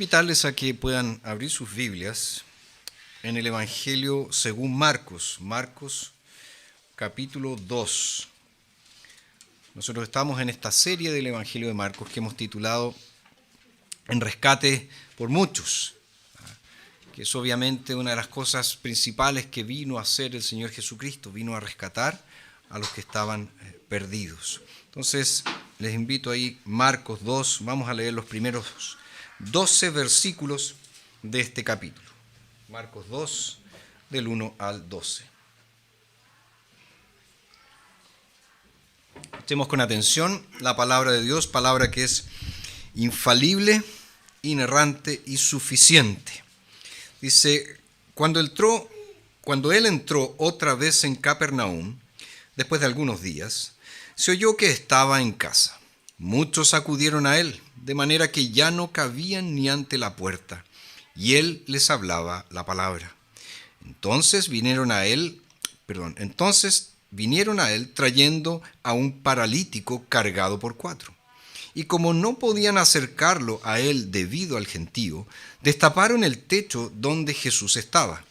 invitarles a que puedan abrir sus Biblias en el Evangelio según Marcos, capítulo 2. Nosotros estamos en esta serie del Evangelio de Marcos que hemos titulado En rescate por muchos, que es obviamente una de las cosas principales que vino a hacer el Señor Jesucristo, vino a rescatar a los que estaban perdidos. Entonces, les invito ahí, Marcos 2, vamos a leer los primeros 12 versículos de este capítulo. Marcos 2, del 1 al 12. Escuchemos con atención la palabra de Dios, palabra que es infalible, inerrante y suficiente. Dice, cuando él entró otra vez en Capernaum, después de algunos días, se oyó que estaba en casa. Muchos acudieron a él, de manera que ya no cabían ni ante la puerta, y él les hablaba la palabra. Entonces vinieron a él trayendo a un paralítico cargado por 4. Y como no podían acercarlo a él debido al gentío, destaparon el techo donde Jesús estaba.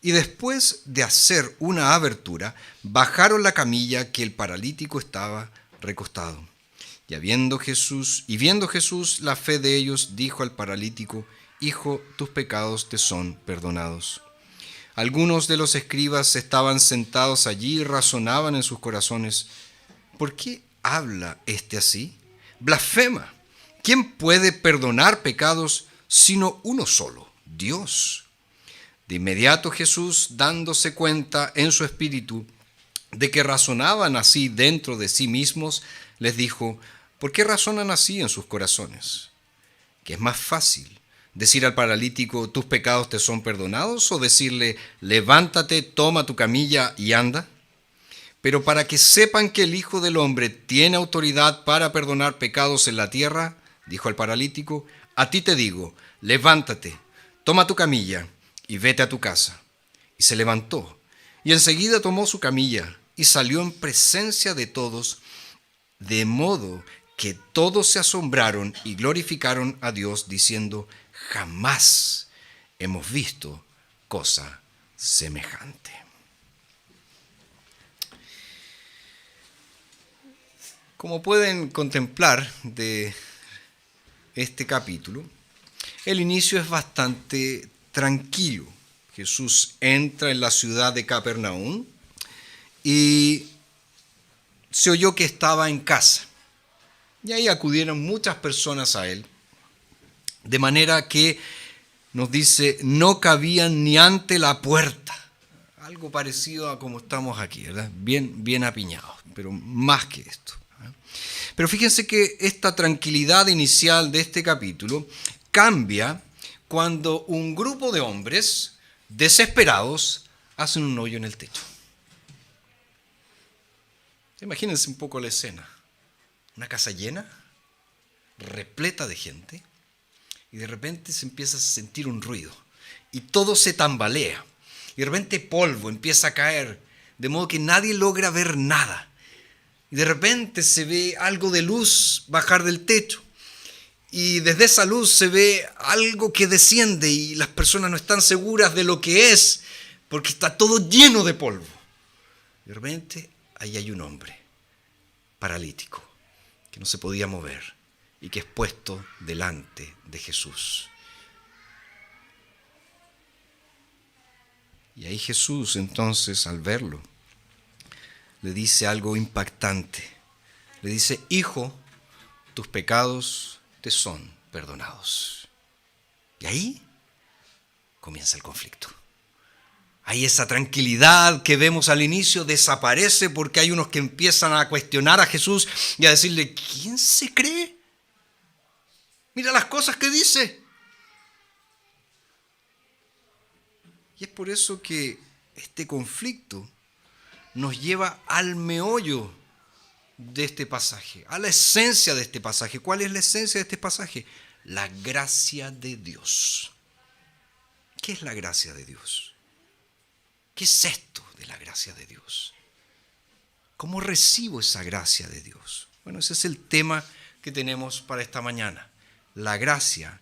Y después de hacer una abertura, bajaron la camilla que el paralítico estaba recostado. Y viendo Jesús la fe de ellos, dijo al paralítico: Hijo, tus pecados te son perdonados. Algunos de los escribas estaban sentados allí y razonaban en sus corazones: ¿por qué habla este así? Blasfema. ¿Quién puede perdonar pecados sino uno solo, Dios? De inmediato Jesús, dándose cuenta en su espíritu de que razonaban así dentro de sí mismos, les dijo: ¿por qué razonan así en sus corazones? ¿Qué es más fácil, decir al paralítico: tus pecados te son perdonados, o decirle: levántate, toma tu camilla y anda? Pero para que sepan que el Hijo del Hombre tiene autoridad para perdonar pecados en la tierra, dijo al paralítico, a ti te digo, levántate, toma tu camilla y vete a tu casa. Y se levantó, y enseguida tomó su camilla y salió en presencia de todos, de modo que todos se asombraron y glorificaron a Dios, diciendo: jamás hemos visto cosa semejante. Como pueden contemplar de este capítulo, el inicio es bastante tranquilo. Jesús entra en la ciudad de Capernaum y se oyó que estaba en casa. Y ahí acudieron muchas personas a él, de manera que nos dice, no cabían ni ante la puerta. Algo parecido a como estamos aquí, ¿verdad? Bien apiñados, pero más que esto. Pero fíjense que esta tranquilidad inicial de este capítulo cambia cuando un grupo de hombres desesperados hacen un hoyo en el techo. Imagínense un poco la escena. Una casa llena, repleta de gente, y de repente se empieza a sentir un ruido, y todo se tambalea, y de repente polvo empieza a caer, de modo que nadie logra ver nada. Y de repente se ve algo de luz bajar del techo. Y desde esa luz se ve algo que desciende y las personas no están seguras de lo que es, porque está todo lleno de polvo. De repente ahí hay un hombre paralítico que no se podía mover y que es puesto delante de Jesús. Y ahí Jesús entonces, al verlo, le dice algo impactante. Le dice: hijo, tus pecados te son perdonados. Y ahí comienza el conflicto. Ahí esa tranquilidad que vemos al inicio desaparece, porque hay unos que empiezan a cuestionar a Jesús y a decirle: ¿quién se cree? Mira las cosas que dice. Y es por eso que este conflicto nos lleva al meollo de este pasaje, a la esencia de este pasaje. ¿Cuál es la esencia de este pasaje? La gracia de Dios. ¿Qué es la gracia de Dios? ¿Qué es esto de la gracia de Dios? ¿Cómo recibo esa gracia de Dios? Bueno, ese es el tema que tenemos para esta mañana. La gracia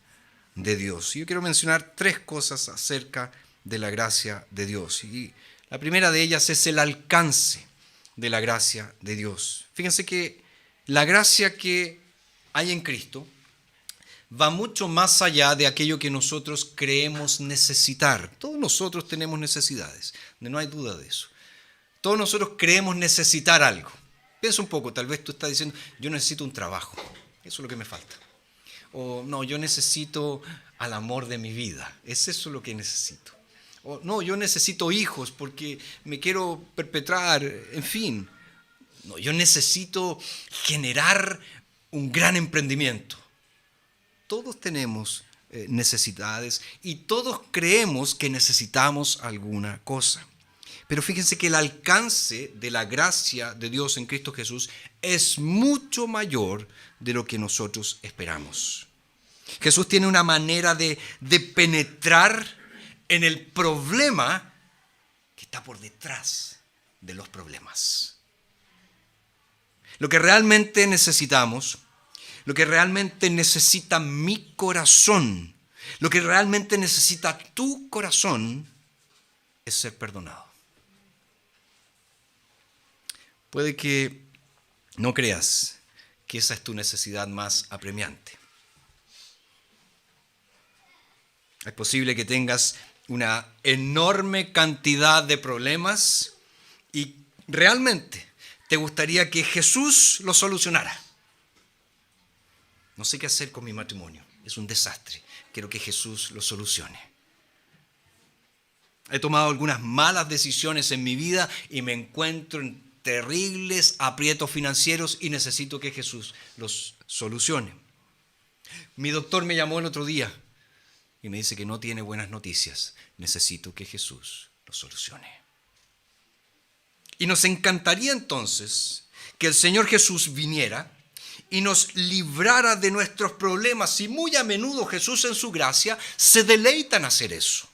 de Dios. Y yo quiero mencionar 3 cosas acerca de la gracia de Dios. Y la primera de ellas es el alcance de la gracia de Dios. Fíjense que la gracia que hay en Cristo va mucho más allá de aquello que nosotros creemos necesitar. Todos nosotros tenemos necesidades, no hay duda de eso. Todos nosotros creemos necesitar algo. Piensa un poco, tal vez tú estás diciendo, yo necesito un trabajo, eso es lo que me falta. O no, yo necesito al amor de mi vida, es eso lo que necesito. O no, yo necesito hijos porque me quiero perpetrar, en fin. No, yo necesito generar un gran emprendimiento. Todos tenemos necesidades y todos creemos que necesitamos alguna cosa. Pero fíjense que el alcance de la gracia de Dios en Cristo Jesús es mucho mayor de lo que nosotros esperamos. Jesús tiene una manera de penetrar en el problema que está por detrás de los problemas. Lo que realmente necesitamos, lo que realmente necesita mi corazón, lo que realmente necesita tu corazón es ser perdonado. Puede que no creas que esa es tu necesidad más apremiante. Es posible que tengas una enorme cantidad de problemas y realmente te gustaría que Jesús lo solucionara. No sé qué hacer con mi matrimonio, es un desastre, quiero que Jesús lo solucione. He tomado algunas malas decisiones en mi vida y me encuentro en terribles aprietos financieros y necesito que Jesús los solucione. Mi doctor me llamó el otro día y me dice que no tiene buenas noticias. Necesito que Jesús lo solucione. Y nos encantaría entonces que el Señor Jesús viniera y nos librara de nuestros problemas. Y muy a menudo Jesús en su gracia se deleita en hacer eso.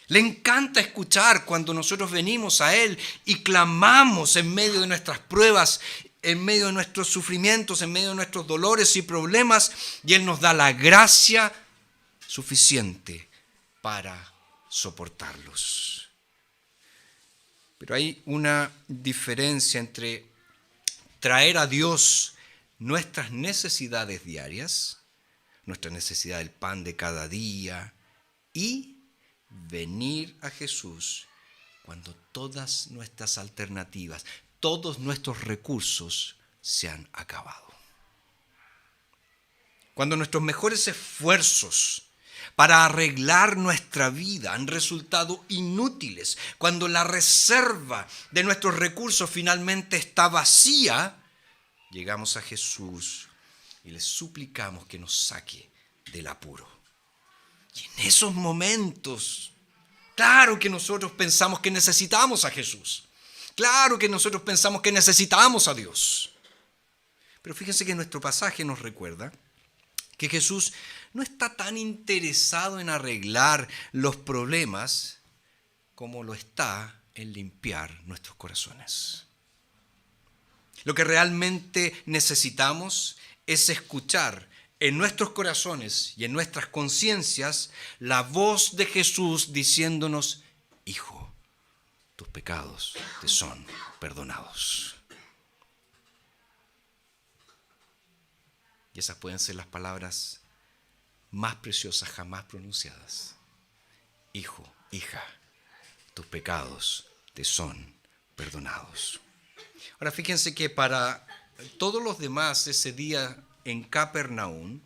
Le encanta escuchar cuando nosotros venimos a Él y clamamos en medio de nuestras pruebas, en medio de nuestros sufrimientos, en medio de nuestros dolores y problemas, y Él nos da la gracia suficiente para soportarlos. Pero hay una diferencia entre traer a Dios nuestras necesidades diarias, nuestra necesidad del pan de cada día, y venir a Jesús cuando todas nuestras alternativas, todos nuestros recursos se han acabado. Cuando nuestros mejores esfuerzos para arreglar nuestra vida han resultado inútiles, cuando la reserva de nuestros recursos finalmente está vacía, llegamos a Jesús y le suplicamos que nos saque del apuro. Y en esos momentos, claro que nosotros pensamos que necesitamos a Jesús. Claro que nosotros pensamos que necesitamos a Dios. Pero fíjense que nuestro pasaje nos recuerda que Jesús no está tan interesado en arreglar los problemas como lo está en limpiar nuestros corazones. Lo que realmente necesitamos es escuchar en nuestros corazones y en nuestras conciencias la voz de Jesús diciéndonos: Hijo, tus pecados te son perdonados. Y esas pueden ser las palabras más preciosas jamás pronunciadas. Hijo, hija, tus pecados te son perdonados. Ahora fíjense que para todos los demás ese día en Capernaum,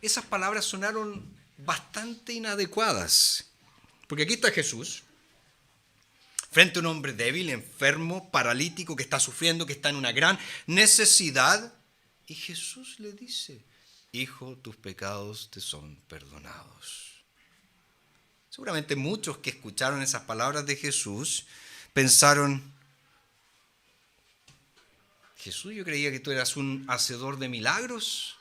esas palabras sonaron bastante inadecuadas. Porque aquí está Jesús, frente a un hombre débil, enfermo, paralítico, que está sufriendo, que está en una gran necesidad. Y Jesús le dice: Hijo, tus pecados te son perdonados. Seguramente muchos que escucharon esas palabras de Jesús pensaron: Jesús, yo creía que tú eras un hacedor de milagros.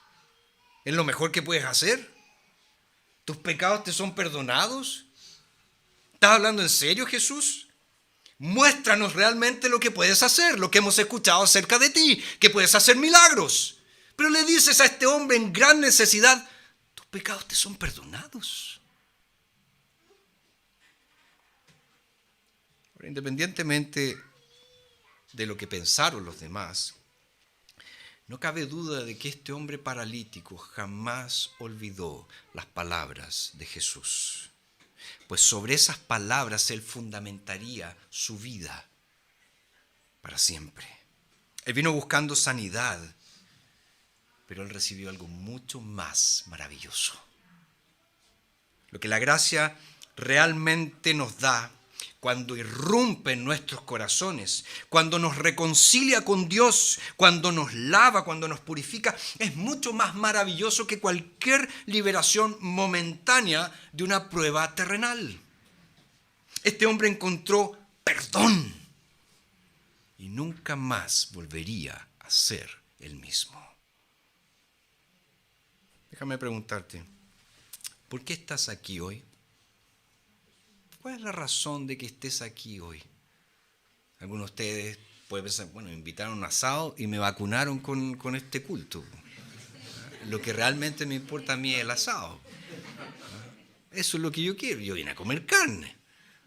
¿Es lo mejor que puedes hacer? ¿Tus pecados te son perdonados? ¿Estás hablando en serio, Jesús? Muéstranos realmente lo que puedes hacer, lo que hemos escuchado acerca de ti, que puedes hacer milagros. Pero le dices a este hombre en gran necesidad: tus pecados te son perdonados. Ahora, independientemente de lo que pensaron los demás, no cabe duda de que este hombre paralítico jamás olvidó las palabras de Jesús, pues sobre esas palabras él fundamentaría su vida para siempre. Él vino buscando sanidad, pero él recibió algo mucho más maravilloso. Lo que la gracia realmente nos da cuando irrumpe en nuestros corazones, cuando nos reconcilia con Dios, cuando nos lava, cuando nos purifica, es mucho más maravilloso que cualquier liberación momentánea de una prueba terrenal. Este hombre encontró perdón y nunca más volvería a ser el mismo. Déjame preguntarte, ¿por qué estás aquí hoy? ¿Cuál es la razón de que estés aquí hoy? Algunos de ustedes pueden pensar, bueno, me invitaron a un asado y me vacunaron con este culto. Lo que realmente me importa a mí es el asado. Eso es lo que yo quiero. Yo vine a comer carne.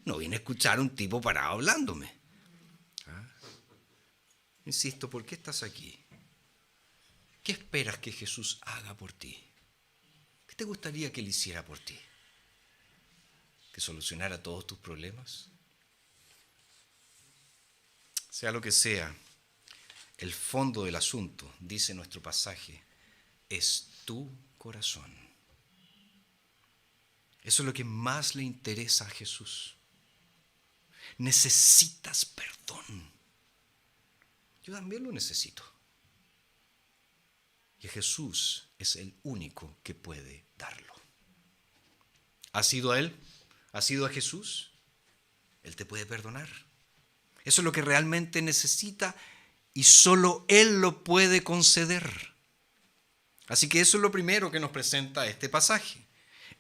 No vine a escuchar a un tipo parado hablándome. Insisto, ¿por qué estás aquí? ¿Qué esperas que Jesús haga por ti? ¿Qué te gustaría que Él hiciera por ti? ¿Que solucionara todos tus problemas? Sea lo que sea, el fondo del asunto, dice nuestro pasaje, es tu corazón. Eso es lo que más le interesa a Jesús. Necesitas perdón. Yo también lo necesito. Y Jesús es el único que puede darlo. ¿Has ido a Él? ¿Has ido a Jesús? Él te puede perdonar. Eso es lo que realmente necesita y solo Él lo puede conceder. Así que eso es lo primero que nos presenta este pasaje.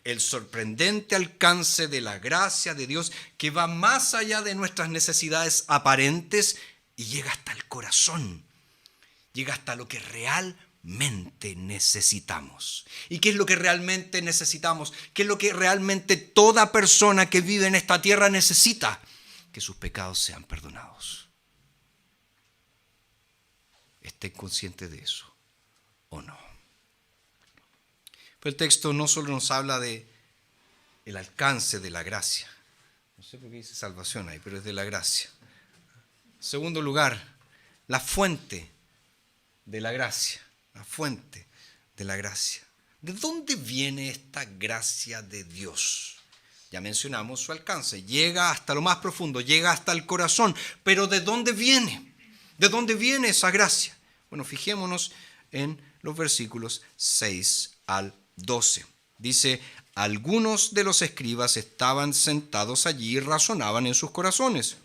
El sorprendente alcance de la gracia de Dios que va más allá de nuestras necesidades aparentes y llega hasta el corazón. Llega hasta lo que realmente necesitamos. ¿Y qué es lo que realmente necesitamos? ¿Qué es lo que realmente toda persona que vive en esta tierra necesita? Que sus pecados sean perdonados. ¿Estén conscientes de eso o no? Pero el texto no solo nos habla de el alcance de la gracia. No sé por qué dice salvación ahí, pero es de la gracia. En segundo lugar, la fuente de la gracia. La fuente de la gracia. ¿De dónde viene esta gracia de Dios? Ya mencionamos su alcance. Llega hasta lo más profundo, llega hasta el corazón. Pero ¿de dónde viene? ¿De dónde viene esa gracia? Bueno, fijémonos en los versículos 6 al 12. Dice, algunos de los escribas estaban sentados allí y razonaban en sus corazones.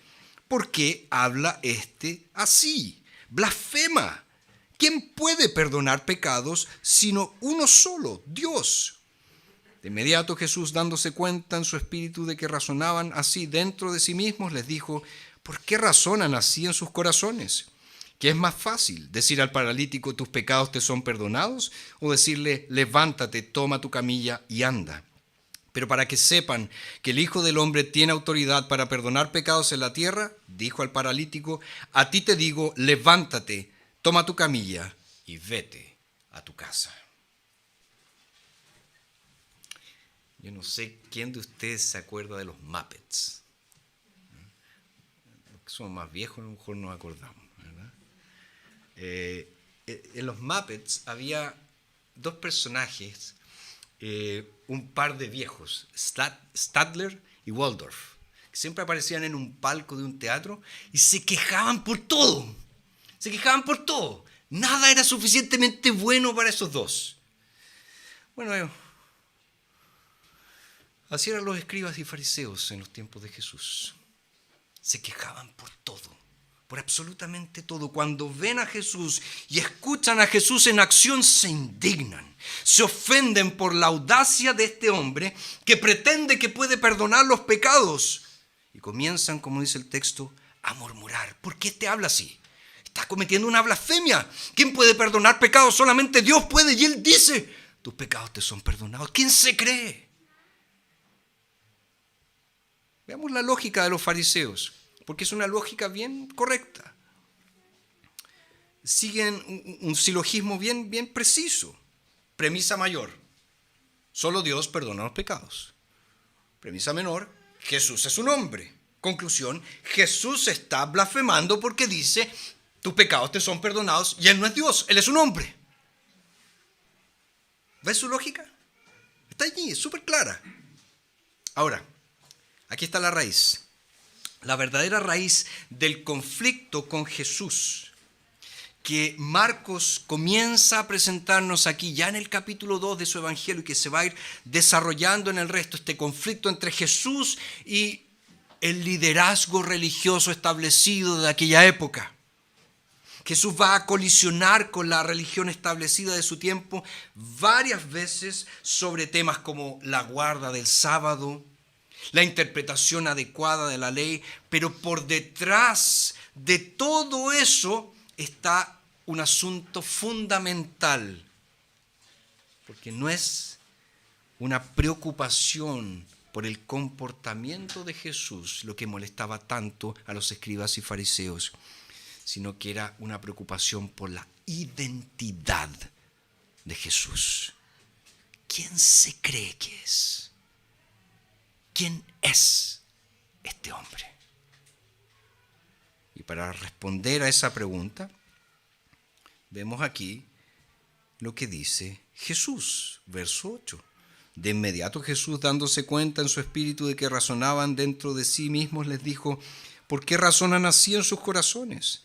¿Por qué habla este así? Blasfema. ¿Quién puede perdonar pecados sino uno solo, Dios? De inmediato Jesús, dándose cuenta en su espíritu de que razonaban así dentro de sí mismos, les dijo, ¿por qué razonan así en sus corazones? ¿Qué es más fácil, decir al paralítico, tus pecados te son perdonados? O decirle, levántate, toma tu camilla y anda. Pero para que sepan que el Hijo del Hombre tiene autoridad para perdonar pecados en la tierra, dijo al paralítico, a ti te digo, levántate, toma tu camilla y vete a tu casa. Yo no sé quién de ustedes se acuerda de los Muppets. Los que somos más viejos a lo mejor nos acordamos, ¿verdad? En los Muppets había dos personajes, un par de viejos, Statler y Waldorf, que siempre aparecían en un palco de un teatro y se quejaban por todo. Se quejaban por todo. Nada era suficientemente bueno para esos dos. Bueno, así eran los escribas y fariseos en los tiempos de Jesús. Se quejaban por todo, por absolutamente todo. Cuando ven a Jesús y escuchan a Jesús en acción, se indignan. Se ofenden por la audacia de este hombre que pretende que puede perdonar los pecados. Y comienzan, como dice el texto, a murmurar. ¿Por qué te habla así? Está cometiendo una blasfemia. ¿Quién puede perdonar pecados? Solamente Dios puede. Y Él dice, tus pecados te son perdonados. ¿Quién se cree? Veamos la lógica de los fariseos, porque es una lógica bien correcta. Siguen un silogismo bien preciso. Premisa mayor: solo Dios perdona los pecados. Premisa menor: Jesús es un hombre. Conclusión: Jesús está blasfemando porque dice, tus pecados te son perdonados, y Él no es Dios, Él es un hombre. ¿Ves su lógica? Está allí, es súper clara. Ahora, aquí está la raíz. La verdadera raíz del conflicto con Jesús, que Marcos comienza a presentarnos aquí ya en el capítulo 2 de su evangelio, y que se va a ir desarrollando en el resto, este conflicto entre Jesús y el liderazgo religioso establecido de aquella época. Jesús va a colisionar con la religión establecida de su tiempo varias veces sobre temas como la guarda del sábado, la interpretación adecuada de la ley, pero por detrás de todo eso está un asunto fundamental, porque no es una preocupación por el comportamiento de Jesús lo que molestaba tanto a los escribas y fariseos, sino que era una preocupación por la identidad de Jesús. ¿Quién se cree que es? ¿Quién es este hombre? Y para responder a esa pregunta, vemos aquí lo que dice Jesús, verso 8. De inmediato Jesús, dándose cuenta en su espíritu de que razonaban dentro de sí mismos, les dijo: ¿por qué razonan así en sus corazones?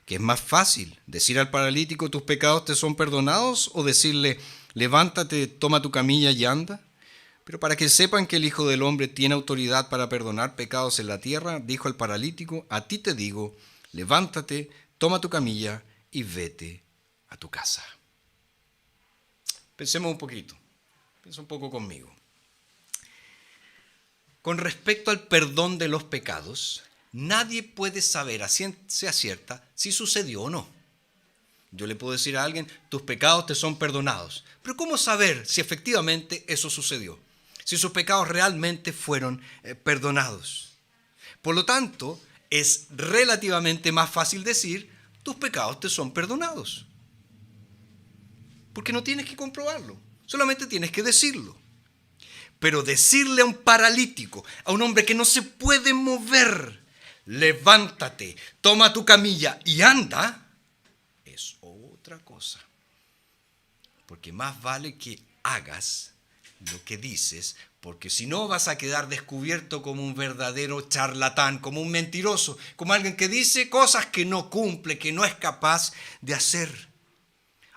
¿Que es más fácil decir al paralítico, tus pecados te son perdonados, o decirle, levántate, toma tu camilla y anda? Pero para que sepan que el Hijo del Hombre tiene autoridad para perdonar pecados en la tierra, dijo al paralítico, a ti te digo, levántate, toma tu camilla y vete a tu casa. Pensemos un poquito, piensa un poco conmigo. Con respecto al perdón de los pecados, nadie puede saber a ciencia cierta si sucedió o no. Yo le puedo decir a alguien, tus pecados te son perdonados. Pero ¿cómo saber si efectivamente eso sucedió? Si sus pecados realmente fueron perdonados. Por lo tanto, es relativamente más fácil decir, tus pecados te son perdonados. Porque no tienes que comprobarlo, solamente tienes que decirlo. Pero decirle a un paralítico, a un hombre que no se puede mover, levántate, toma tu camilla y anda, es otra cosa. Porque más vale que hagas lo que dices, porque si no vas a quedar descubierto como un verdadero charlatán, como un mentiroso, como alguien que dice cosas que no cumple, que no es capaz de hacer.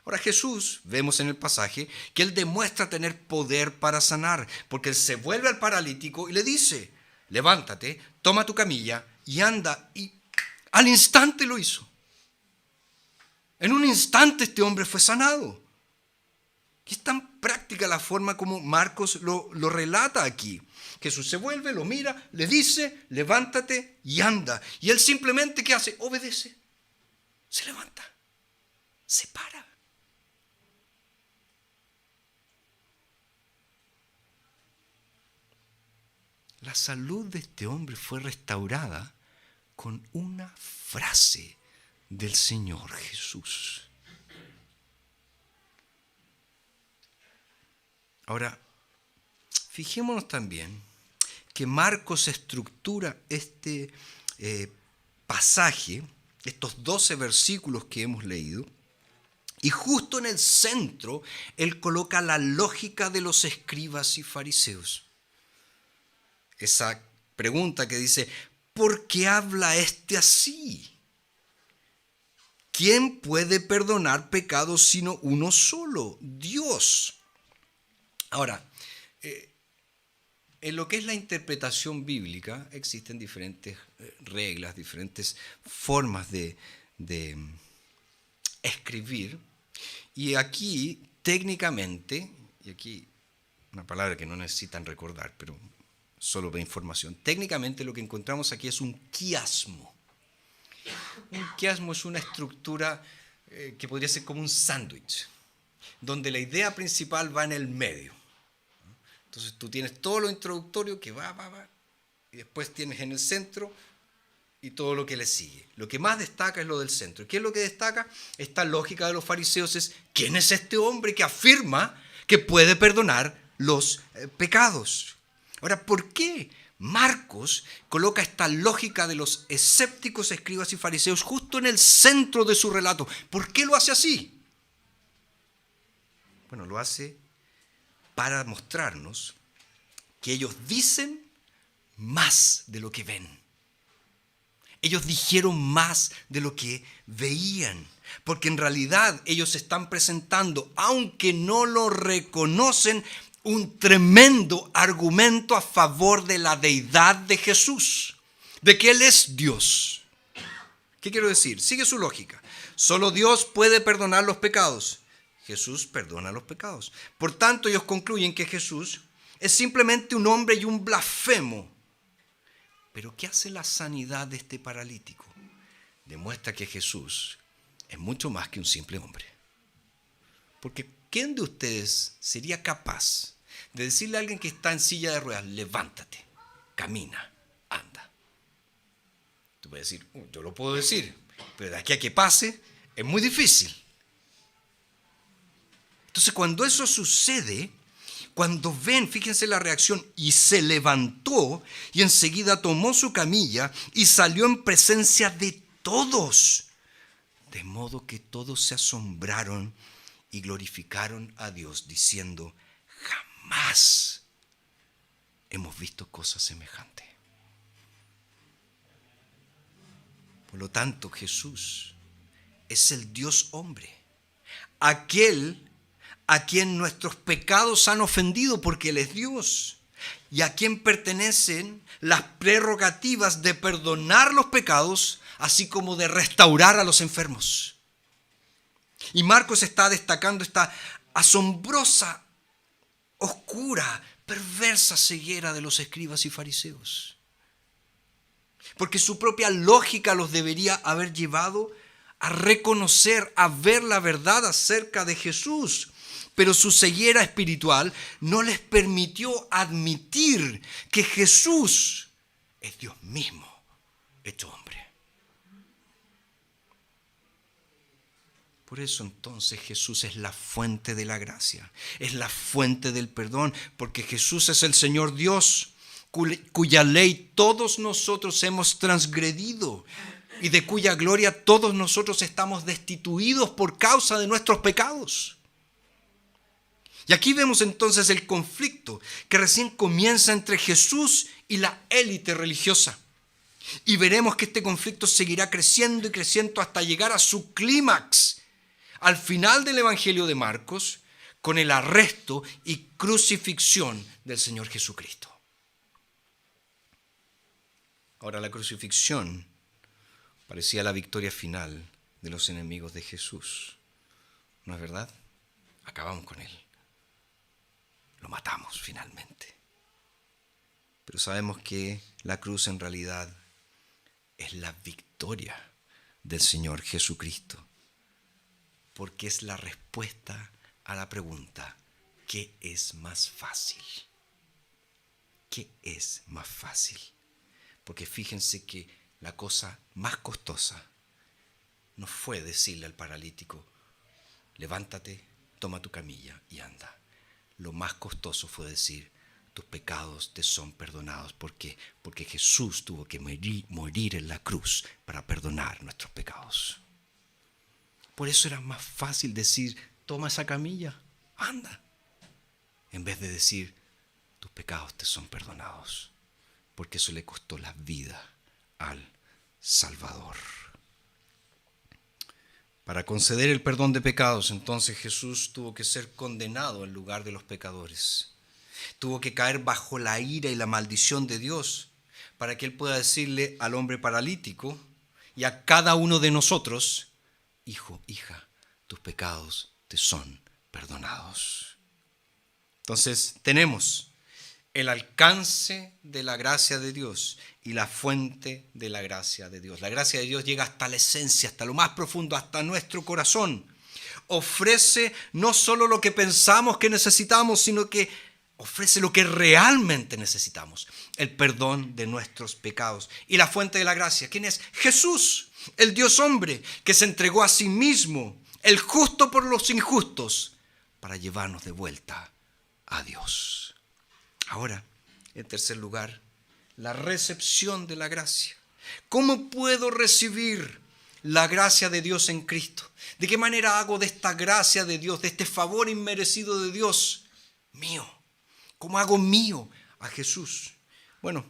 Ahora Jesús, vemos en el pasaje, que Él demuestra tener poder para sanar, porque Él se vuelve al paralítico y le dice, levántate, toma tu camilla y anda, y al instante lo hizo. En un instante este hombre fue sanado. Y es tan práctica la forma como Marcos lo relata aquí. Jesús se vuelve, lo mira, le dice, levántate y anda. Y él simplemente, ¿qué hace? Obedece. Se levanta. Se para. La salud de este hombre fue restaurada con una frase del Señor Jesús. Ahora, fijémonos también que Marcos estructura este pasaje, estos 12 versículos que hemos leído, y justo en el centro él coloca la lógica de los escribas y fariseos. Esa pregunta que dice, ¿por qué habla este así? ¿Quién puede perdonar pecados sino uno solo? Dios. Ahora, en lo que es la interpretación bíblica existen diferentes reglas, diferentes formas de escribir. Y aquí técnicamente, y aquí una palabra que no necesitan recordar, pero solo de información, técnicamente lo que encontramos aquí es un quiasmo. Un quiasmo es una estructura que podría ser como un sándwich. donde la idea principal va en el medio. Entonces tú tienes todo lo introductorio que va, y después tienes en el centro y todo lo que le sigue. Lo que más destaca es lo del centro. ¿Y qué es lo que destaca? Esta lógica de los fariseos es: ¿quién es este hombre que afirma que puede perdonar los pecados? Ahora, ¿por qué Marcos coloca esta lógica de los escépticos, escribas y fariseos justo en el centro de su relato? ¿Por qué lo hace así? Bueno, lo hace para mostrarnos que ellos dicen más de lo que ven. Ellos dijeron más de lo que veían, porque en realidad ellos están presentando, aunque no lo reconocen, un tremendo argumento a favor de la deidad de Jesús, de que Él es Dios. ¿Qué quiero decir? Sigue su lógica. Solo Dios puede perdonar los pecados. Jesús perdona los pecados. Por tanto, ellos concluyen que Jesús es simplemente un hombre y un blasfemo. Pero ¿qué hace la sanidad de este paralítico? Demuestra que Jesús es mucho más que un simple hombre. Porque ¿quién de ustedes sería capaz de decirle a alguien que está en silla de ruedas: levántate, camina, anda? Tú puedes decir: yo lo puedo decir, pero de aquí a que pase es muy difícil. Entonces, cuando eso sucede, cuando ven, fíjense la reacción: y se levantó y enseguida tomó su camilla y salió en presencia de todos, de modo que todos se asombraron y glorificaron a Dios, diciendo: jamás hemos visto cosa semejante. Por lo tanto, Jesús es el Dios hombre, aquel a quien nuestros pecados han ofendido, porque Él es Dios, y a quien pertenecen las prerrogativas de perdonar los pecados, así como de restaurar a los enfermos. Y Marcos está destacando esta asombrosa, oscura, perversa ceguera de los escribas y fariseos, porque su propia lógica los debería haber llevado a reconocer, a ver la verdad acerca de Jesús. Pero su ceguera espiritual no les permitió admitir que Jesús es Dios mismo hecho hombre. Por eso entonces Jesús es la fuente de la gracia, es la fuente del perdón, porque Jesús es el Señor Dios, cuya ley todos nosotros hemos transgredido y de cuya gloria todos nosotros estamos destituidos por causa de nuestros pecados. Y aquí vemos entonces el conflicto que recién comienza entre Jesús y la élite religiosa. Y veremos que este conflicto seguirá creciendo y creciendo hasta llegar a su clímax al final del Evangelio de Marcos, con el arresto y crucifixión del Señor Jesucristo. Ahora, la crucifixión parecía la victoria final de los enemigos de Jesús. ¿No es verdad? Acabamos con Él. Lo matamos finalmente. Pero sabemos que la cruz en realidad es la victoria del Señor Jesucristo, porque es la respuesta a la pregunta: ¿qué es más fácil? ¿Qué es más fácil? Porque fíjense que la cosa más costosa no fue decirle al paralítico: levántate, toma tu camilla y anda. Lo más costoso fue decir: tus pecados te son perdonados. ¿Por qué? Porque Jesús tuvo que morir en la cruz para perdonar nuestros pecados. Por eso era más fácil decir: toma esa camilla, anda, en vez de decir: tus pecados te son perdonados, porque eso le costó la vida al Salvador. Para conceder el perdón de pecados, entonces Jesús tuvo que ser condenado en lugar de los pecadores. Tuvo que caer bajo la ira y la maldición de Dios para que Él pueda decirle al hombre paralítico y a cada uno de nosotros: hijo, hija, tus pecados te son perdonados. Entonces tenemos el alcance de la gracia de Dios y la fuente de la gracia de Dios. La gracia de Dios llega hasta la esencia, hasta lo más profundo, hasta nuestro corazón, ofrece no solo lo que pensamos que necesitamos, sino que ofrece lo que realmente necesitamos, el perdón de nuestros pecados. Y la fuente de la gracia, ¿quién es? Jesús, el Dios hombre, que se entregó a sí mismo, el justo por los injustos, para llevarnos de vuelta a Dios. Ahora, en tercer lugar, la recepción de la gracia. ¿Cómo puedo recibir la gracia de Dios en Cristo? ¿De qué manera hago de esta gracia de Dios, de este favor inmerecido de Dios, mío? ¿Cómo hago mío a Jesús? Bueno,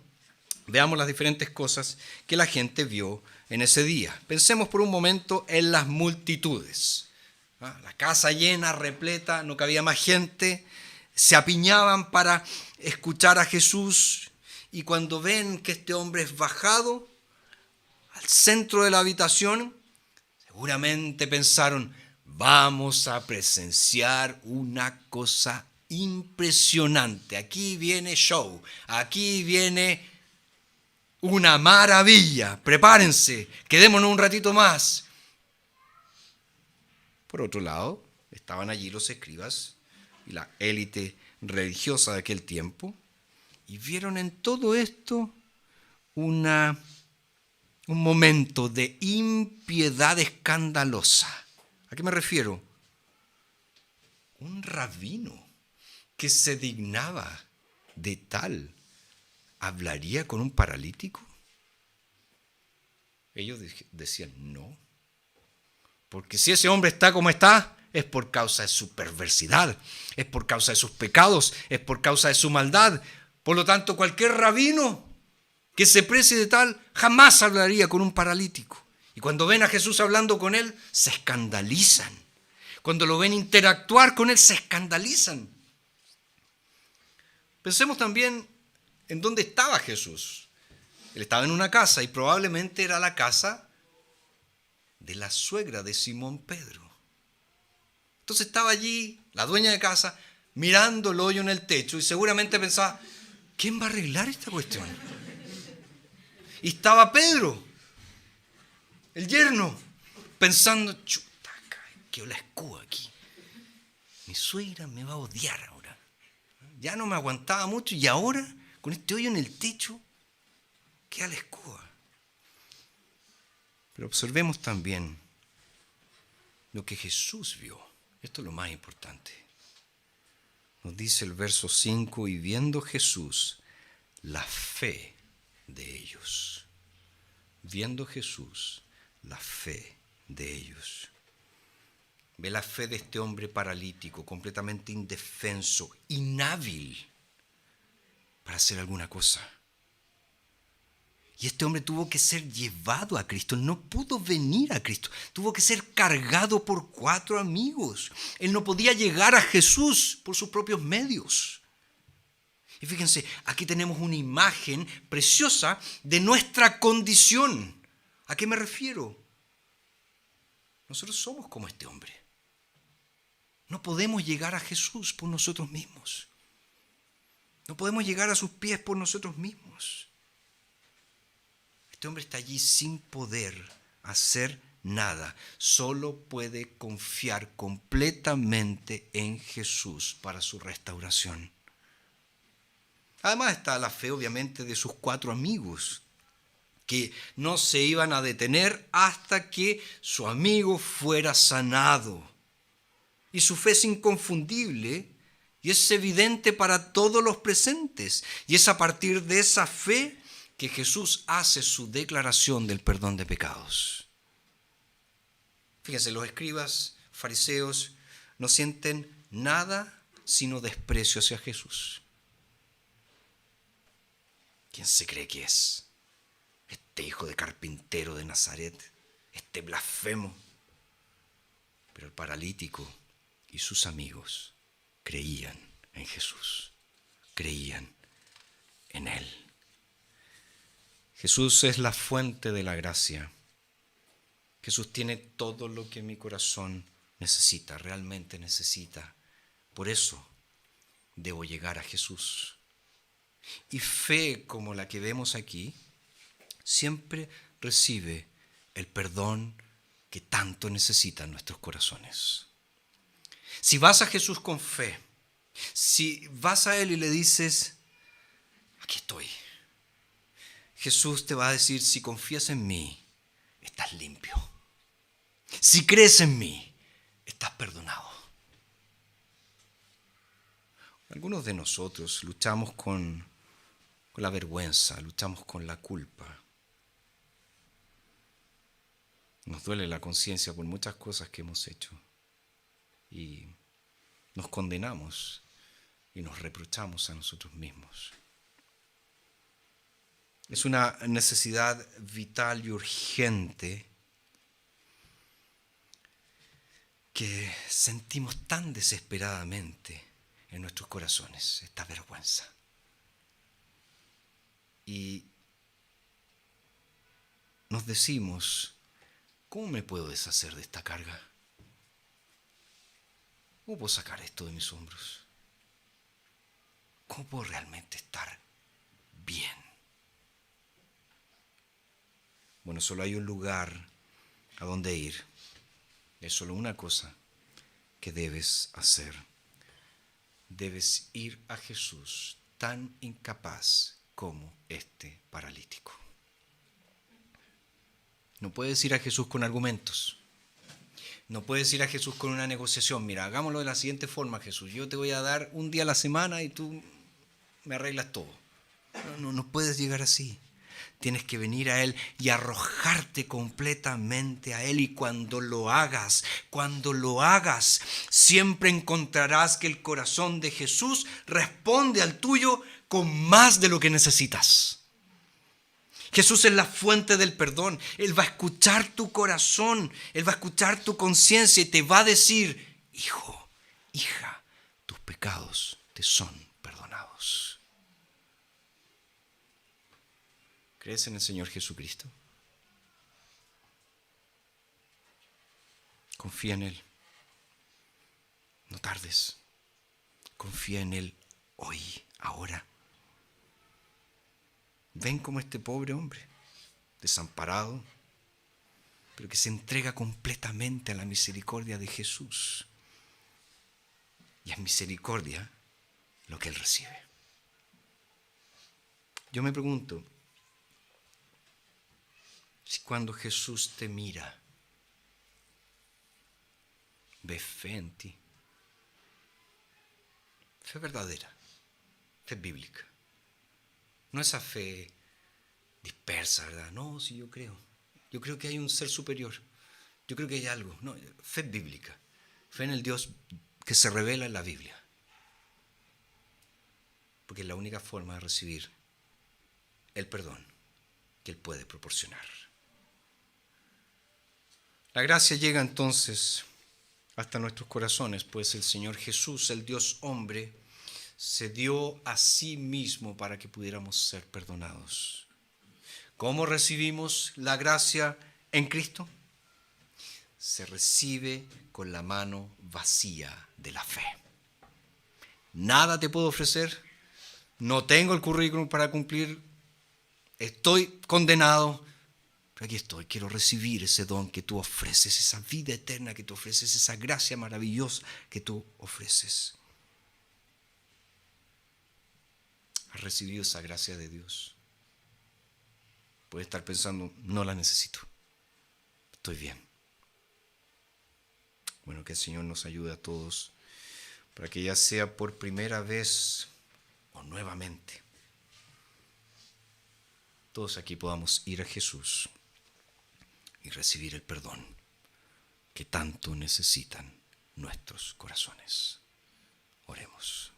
veamos las diferentes cosas que la gente vio en ese día. Pensemos por un momento en las multitudes. La casa llena, repleta, no cabía más gente. Se apiñaban para escuchar a Jesús. Y cuando ven que este hombre es bajado al centro de la habitación, seguramente pensaron, vamos a presenciar una cosa impresionante. Aquí viene show, aquí viene una maravilla. Prepárense, quedémonos un ratito más. Por otro lado, estaban allí los escribas y la élite religiosa de aquel tiempo y vieron en todo esto un momento de impiedad escandalosa. ¿A qué me refiero? Un rabino que se dignaba de tal, ¿hablaría con un paralítico? Ellos decían no, porque si ese hombre está como está, es por causa de su perversidad, es por causa de sus pecados, es por causa de su maldad. Por lo tanto, cualquier rabino que se precie de tal, jamás hablaría con un paralítico. Y cuando ven a Jesús hablando con él, se escandalizan. Cuando lo ven interactuar con él, se escandalizan. Pensemos también en dónde estaba Jesús. Él estaba en una casa y probablemente era la casa de la suegra de Simón Pedro. Entonces estaba allí la dueña de casa mirando el hoyo en el techo y seguramente pensaba, ¿quién va a arreglar esta cuestión? Y estaba Pedro, el yerno, pensando, chuta, quedó la escoba aquí. Mi suegra me va a odiar ahora. Ya no me aguantaba mucho y ahora, con este hoyo en el techo, queda la escoba. Pero observemos también lo que Jesús vio. Esto es lo más importante. Nos dice el verso 5, y viendo Jesús la fe de ellos. Viendo Jesús la fe de ellos. Ve la fe de este hombre paralítico, completamente indefenso, inhábil para hacer alguna cosa. Y este hombre tuvo que ser llevado a Cristo, no pudo venir a Cristo, tuvo que ser cargado por 4 amigos. Él no podía llegar a Jesús por sus propios medios. Y fíjense, aquí tenemos una imagen preciosa de nuestra condición. ¿A qué me refiero? Nosotros somos como este hombre. No podemos llegar a Jesús por nosotros mismos. No podemos llegar a sus pies por nosotros mismos. Este hombre está allí sin poder hacer nada. Solo puede confiar completamente en Jesús para su restauración. Además está la fe, obviamente, de sus 4 amigos, que no se iban a detener hasta que su amigo fuera sanado. Y su fe es inconfundible y es evidente para todos los presentes. Y es a partir de esa fe que Jesús hace su declaración del perdón de pecados. Fíjense, los escribas, fariseos, no sienten nada sino desprecio hacia Jesús. ¿Quién se cree que es? Este hijo de carpintero de Nazaret, este blasfemo. Pero el paralítico y sus amigos creían en Jesús, creían en Él. Jesús es la fuente de la gracia. Jesús tiene todo lo que mi corazón necesita, realmente necesita. Por eso debo llegar a Jesús. Y fe como la que vemos aquí siempre recibe el perdón que tanto necesitan nuestros corazones. Si vas a Jesús con fe, si vas a Él y le dices, aquí estoy, Jesús te va a decir, si confías en mí, estás limpio. Si crees en mí, estás perdonado. Algunos de nosotros luchamos con la vergüenza, luchamos con la culpa. Nos duele la conciencia por muchas cosas que hemos hecho. Y nos condenamos y nos reprochamos a nosotros mismos. Es una necesidad vital y urgente que sentimos tan desesperadamente en nuestros corazones, esta vergüenza. Y nos decimos, ¿cómo me puedo deshacer de esta carga? ¿Cómo puedo sacar esto de mis hombros? ¿Cómo puedo realmente estar bien? Bueno, solo hay un lugar a donde ir. Es solo una cosa que debes hacer. Debes ir a Jesús tan incapaz como este paralítico. No puedes ir a Jesús con argumentos. No puedes ir a Jesús con una negociación. Mira, hagámoslo de la siguiente forma, Jesús. Yo te voy a dar un día a la semana y tú me arreglas todo. No puedes llegar así. Tienes que venir a Él y arrojarte completamente a Él. Y cuando lo hagas, siempre encontrarás que el corazón de Jesús responde al tuyo con más de lo que necesitas. Jesús es la fuente del perdón. Él va a escuchar tu corazón, Él va a escuchar tu conciencia y te va a decir, hijo, hija, tus pecados te son perdonados. ¿Crees en el Señor Jesucristo? Confía en Él. No tardes. Confía en Él hoy, ahora. Ven como este pobre hombre, desamparado, pero que se entrega completamente a la misericordia de Jesús. Y es misericordia lo que Él recibe. Yo me pregunto, si cuando Jesús te mira, ve fe en ti. Fe verdadera, fe bíblica. No esa fe dispersa, ¿verdad? No, sí, yo creo. Yo creo que hay un ser superior. Yo creo que hay algo. No, fe bíblica. Fe en el Dios que se revela en la Biblia. Porque es la única forma de recibir el perdón que Él puede proporcionar. La gracia llega entonces hasta nuestros corazones, pues el Señor Jesús, el Dios hombre, se dio a sí mismo para que pudiéramos ser perdonados. ¿Cómo recibimos la gracia en Cristo? Se recibe con la mano vacía de la fe. Nada te puedo ofrecer, no tengo el currículum para cumplir, estoy condenado, pero aquí estoy, quiero recibir ese don que tú ofreces, esa vida eterna que tú ofreces, esa gracia maravillosa que tú ofreces. ¿Has recibido esa gracia de Dios? Puedes estar pensando, no la necesito, estoy bien. Bueno, que el Señor nos ayude a todos para que ya sea por primera vez o nuevamente, todos aquí podamos ir a Jesús y recibir el perdón que tanto necesitan nuestros corazones. Oremos.